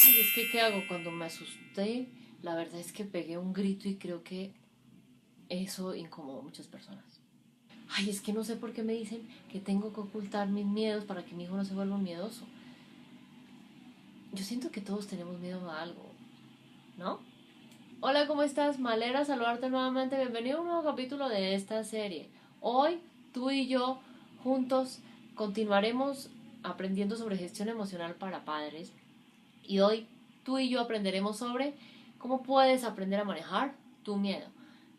Ay, es que ¿qué hago? Cuando me asusté, la verdad es que pegué un grito y creo que eso incomodó a muchas personas. Ay, es que no sé por qué me dicen que tengo que ocultar mis miedos para que mi hijo no se vuelva un miedoso. Yo siento que todos tenemos miedo a algo, ¿no? Hola, ¿cómo estás? Me alegra saludarte nuevamente. Bienvenido a un nuevo capítulo de esta serie. Hoy, tú y yo, juntos, continuaremos aprendiendo sobre gestión emocional para padres. Y hoy, tú y yo aprenderemos sobre cómo puedes aprender a manejar tu miedo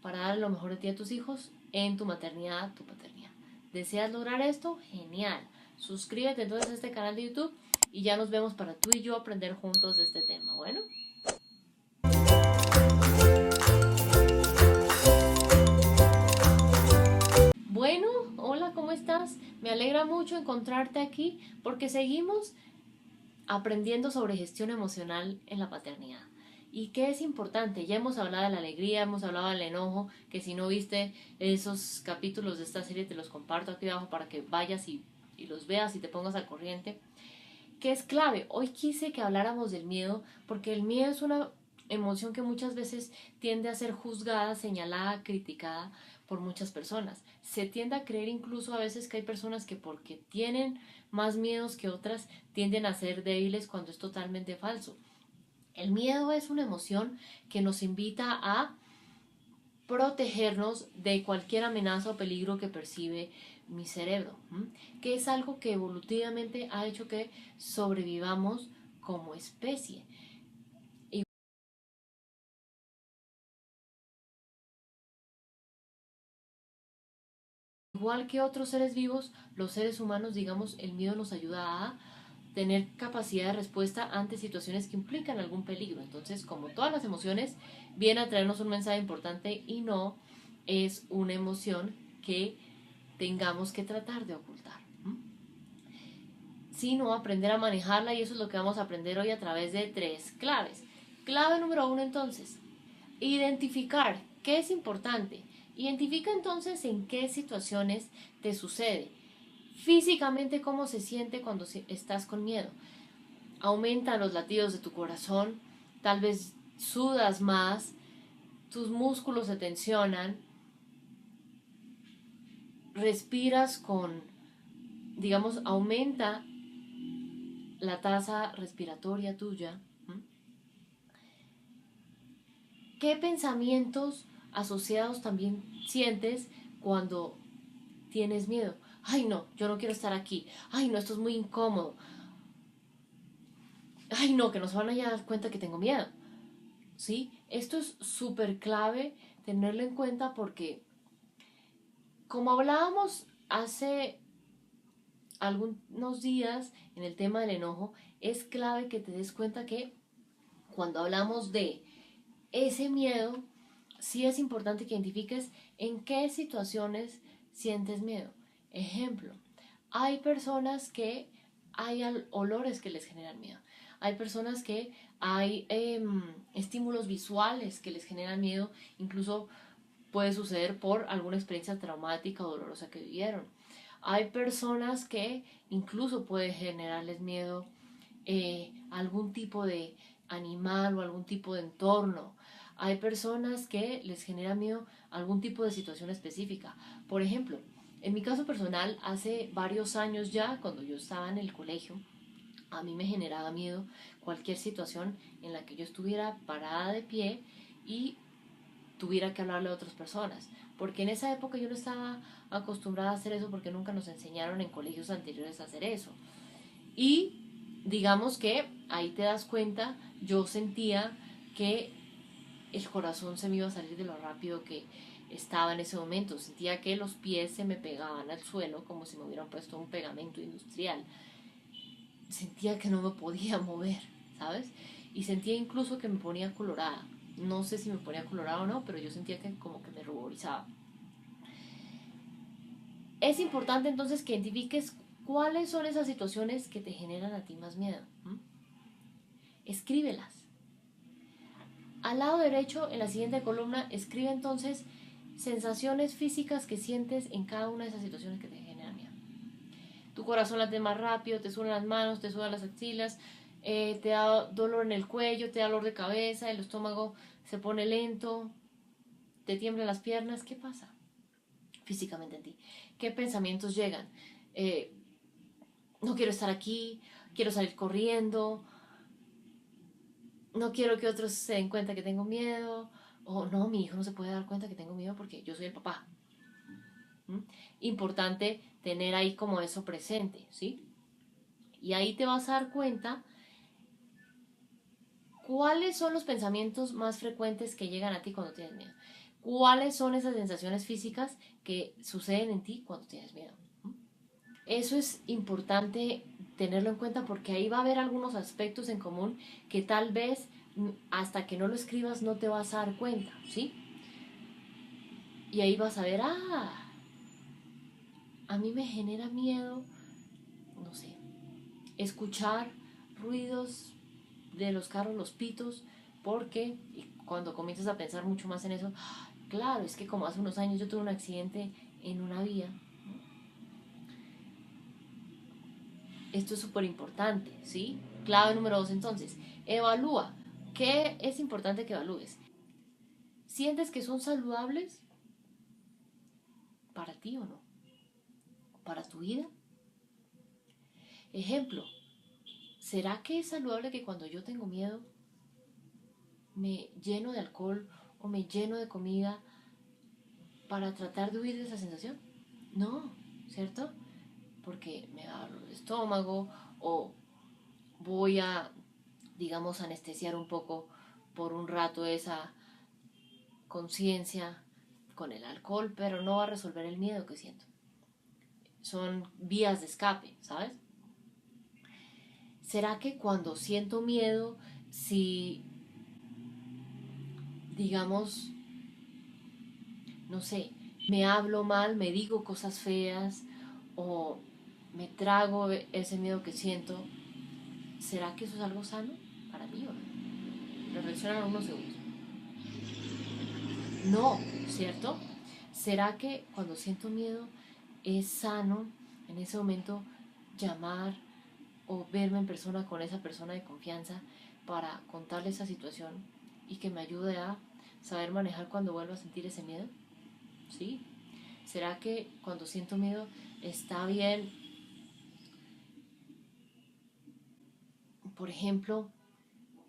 para dar lo mejor de ti a tus hijos en tu maternidad, tu paternidad. ¿Deseas lograr esto? Genial. Suscríbete entonces a este canal de YouTube y ya nos vemos para tú y yo aprender juntos de este tema. Bueno. Bueno, hola, ¿cómo estás? Me alegra mucho encontrarte aquí porque seguimos aprendiendo sobre gestión emocional en la paternidad. ¿Y qué es importante? Ya hemos hablado de la alegría, hemos hablado del enojo, que si no viste esos capítulos de esta serie te los comparto aquí abajo para que vayas y los veas y te pongas al corriente. ¿Qué es clave? Hoy quise que habláramos del miedo porque el miedo es una emoción que muchas veces tiende a ser juzgada, señalada, criticada por muchas personas. Se tiende a creer incluso a veces que hay personas que porque tienen más miedos que otras tienden a ser débiles cuando es totalmente falso. El miedo es una emoción que nos invita a protegernos de cualquier amenaza o peligro que percibe mi cerebro, que es algo que evolutivamente ha hecho que sobrevivamos como especie. Igual que otros seres vivos, los seres humanos, digamos, el miedo nos ayuda a tener capacidad de respuesta ante situaciones que implican algún peligro. Entonces, como todas las emociones, viene a traernos un mensaje importante y no es una emoción que tengamos que tratar de ocultar, sino aprender a manejarla, y eso es lo que vamos a aprender hoy a través de 3 claves. Clave número 1 entonces, identificar qué es importante. Identifica entonces en qué situaciones te sucede. Físicamente, cómo se siente cuando estás con miedo. Aumentan los latidos de tu corazón, tal vez sudas más, tus músculos se tensionan, respiras con, digamos, aumenta la tasa respiratoria tuya. ¿Qué pensamientos asociados también sientes cuando tienes miedo? Ay, no, yo no quiero estar aquí. Ay, no, esto es muy incómodo. Ay, no, que no se van a dar cuenta que tengo miedo. ¿Sí? Esto es súper clave tenerlo en cuenta porque, como hablábamos hace algunos días en el tema del enojo, es clave que te des cuenta que cuando hablamos de ese miedo, sí es importante que identifiques en qué situaciones sientes miedo. Ejemplo, hay personas que hay olores que les generan miedo. Hay personas que hay estímulos visuales que les generan miedo. Incluso puede suceder por alguna experiencia traumática o dolorosa que vivieron. Hay personas que incluso puede generarles miedo algún tipo de animal o algún tipo de entorno. Hay personas que les genera miedo algún tipo de situación específica. Por ejemplo, en mi caso personal, hace varios años ya, cuando yo estaba en el colegio, a mí me generaba miedo cualquier situación en la que yo estuviera parada de pie y tuviera que hablarle a otras personas. Porque en esa época yo no estaba acostumbrada a hacer eso porque nunca nos enseñaron en colegios anteriores a hacer eso. Y digamos que ahí te das cuenta, yo sentía que el corazón se me iba a salir de lo rápido que estaba en ese momento. Sentía que los pies se me pegaban al suelo como si me hubieran puesto un pegamento industrial. Sentía que no me podía mover, ¿sabes? Y sentía incluso que me ponía colorada. No sé si me ponía colorada o no, pero yo sentía que como que me ruborizaba. Es importante entonces que identifiques cuáles son esas situaciones que te generan a ti más miedo. Escríbelas. Al lado derecho, en la siguiente columna, escribe entonces sensaciones físicas que sientes en cada una de esas situaciones que te generan miedo. Tu corazón late más rápido, te sudan las manos, te sudan las axilas, te da dolor en el cuello, te da dolor de cabeza, el estómago se pone lento, te tiemblan las piernas, ¿qué pasa físicamente en ti? ¿Qué pensamientos llegan? Eh, no quiero estar aquí, quiero salir corriendo, no quiero que otros se den cuenta que tengo miedo, o no, mi hijo no se puede dar cuenta que tengo miedo porque yo soy el papá. ¿Mm? Importante tener ahí como eso presente, ¿sí? Y ahí te vas a dar cuenta cuáles son los pensamientos más frecuentes que llegan a ti cuando tienes miedo. ¿Cuáles son esas sensaciones físicas que suceden en ti cuando tienes miedo? Eso es importante tenerlo en cuenta porque ahí va a haber algunos aspectos en común que tal vez hasta que no lo escribas no te vas a dar cuenta, ¿sí? Y ahí vas a ver, a mí me genera miedo, no sé, escuchar ruidos de los carros, los pitos, porque y cuando comienzas a pensar mucho más en eso, claro, es que como hace unos años yo tuve un accidente en una vía. Esto es súper importante, ¿sí? Clave número 2 entonces, evalúa. ¿Qué es importante que evalúes? ¿Sientes que son saludables para ti o no? ¿Para tu vida? Ejemplo, ¿será que es saludable que cuando yo tengo miedo me lleno de alcohol o me lleno de comida para tratar de huir de esa sensación? No, ¿cierto? Porque me da dolor de estómago o voy a, digamos, anestesiar un poco por un rato esa conciencia con el alcohol, pero no va a resolver el miedo que siento. Son vías de escape, ¿sabes? ¿Será que cuando siento miedo, si, digamos, no sé, me hablo mal, me digo cosas feas o me trago ese miedo que siento, ¿será que eso es algo sano para mí o no? Reflexionan unos segundos. No, ¿cierto? ¿Será que cuando siento miedo es sano en ese momento llamar o verme en persona con esa persona de confianza para contarle esa situación y que me ayude a saber manejar cuando vuelva a sentir ese miedo? ¿Sí? ¿Será que cuando siento miedo está bien, por ejemplo,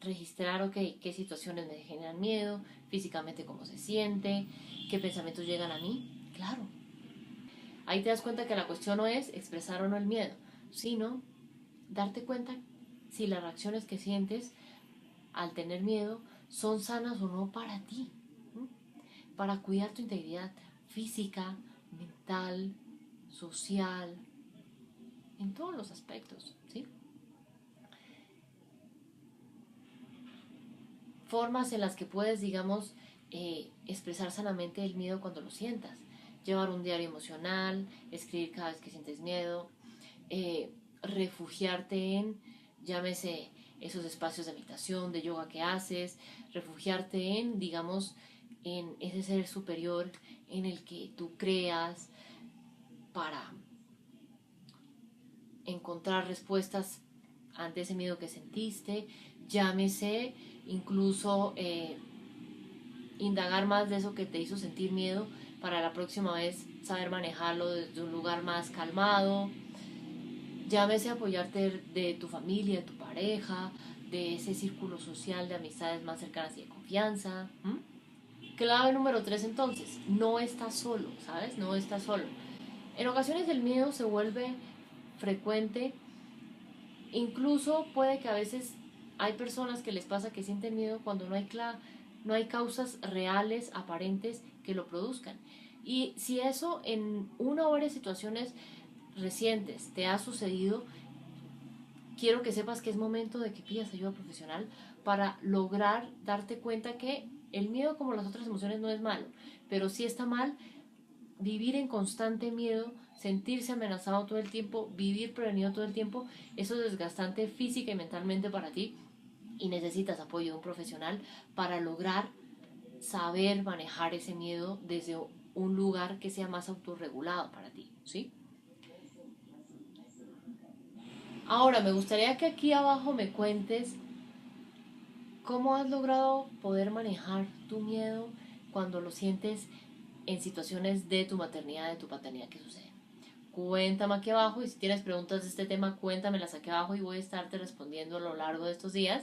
registrar, ok, qué situaciones me generan miedo, físicamente cómo se siente, qué pensamientos llegan a mí? Claro. Ahí te das cuenta que la cuestión no es expresar o no el miedo, sino darte cuenta si las reacciones que sientes al tener miedo son sanas o no para ti, ¿no? Para cuidar tu integridad física, mental, social, en todos los aspectos, ¿sí? Formas en las que puedes, digamos, expresar sanamente el miedo cuando lo sientas. Llevar un diario emocional, escribir cada vez que sientes miedo, refugiarte en, llámese, esos espacios de meditación, de yoga que haces, refugiarte en, digamos, en ese ser superior en el que tú creas para encontrar respuestas ante ese miedo que sentiste, llámese incluso indagar más de eso que te hizo sentir miedo para la próxima vez saber manejarlo desde un lugar más calmado, llámese apoyarte de tu familia, de tu pareja, de ese círculo social de amistades más cercanas y de confianza. ¿M? Clave número 3 entonces, no estás solo, ¿sabes? No estás solo. En ocasiones el miedo se vuelve frecuente, incluso puede que a veces hay personas que les pasa que sienten miedo cuando no hay causas reales, aparentes que lo produzcan. Y si eso en una o varias situaciones recientes te ha sucedido, quiero que sepas que es momento de que pidas ayuda profesional para lograr darte cuenta que el miedo, como las otras emociones, no es malo, pero sí está mal vivir en constante miedo, sentirse amenazado todo el tiempo, vivir prevenido todo el tiempo. Eso es desgastante física y mentalmente para ti y necesitas apoyo de un profesional para lograr saber manejar ese miedo desde un lugar que sea más autorregulado para ti, ¿sí? Ahora, me gustaría que aquí abajo me cuentes cómo has logrado poder manejar tu miedo cuando lo sientes en situaciones de tu maternidad, de tu paternidad. ¿Qué sucede? Cuéntame aquí abajo y si tienes preguntas de este tema, cuéntamelas aquí abajo y voy a estarte respondiendo a lo largo de estos días.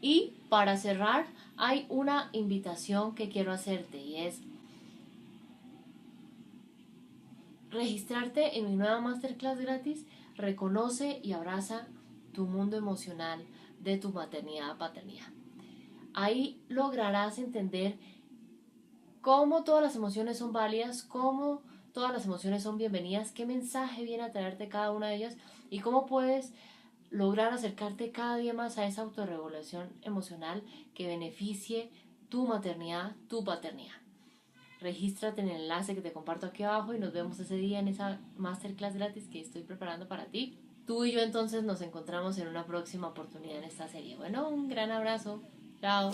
Y para cerrar, hay una invitación que quiero hacerte y es registrarte en mi nueva masterclass gratis. Reconoce y abraza tu mundo emocional de tu maternidad a paternidad. Ahí lograrás entender cómo todas las emociones son válidas, cómo todas las emociones son bienvenidas, qué mensaje viene a traerte cada una de ellas y cómo puedes lograr acercarte cada día más a esa autorregulación emocional que beneficie tu maternidad, tu paternidad. Regístrate en el enlace que te comparto aquí abajo y nos vemos ese día en esa masterclass gratis que estoy preparando para ti. Tú y yo entonces nos encontramos en una próxima oportunidad en esta serie. Bueno, un gran abrazo. Chao.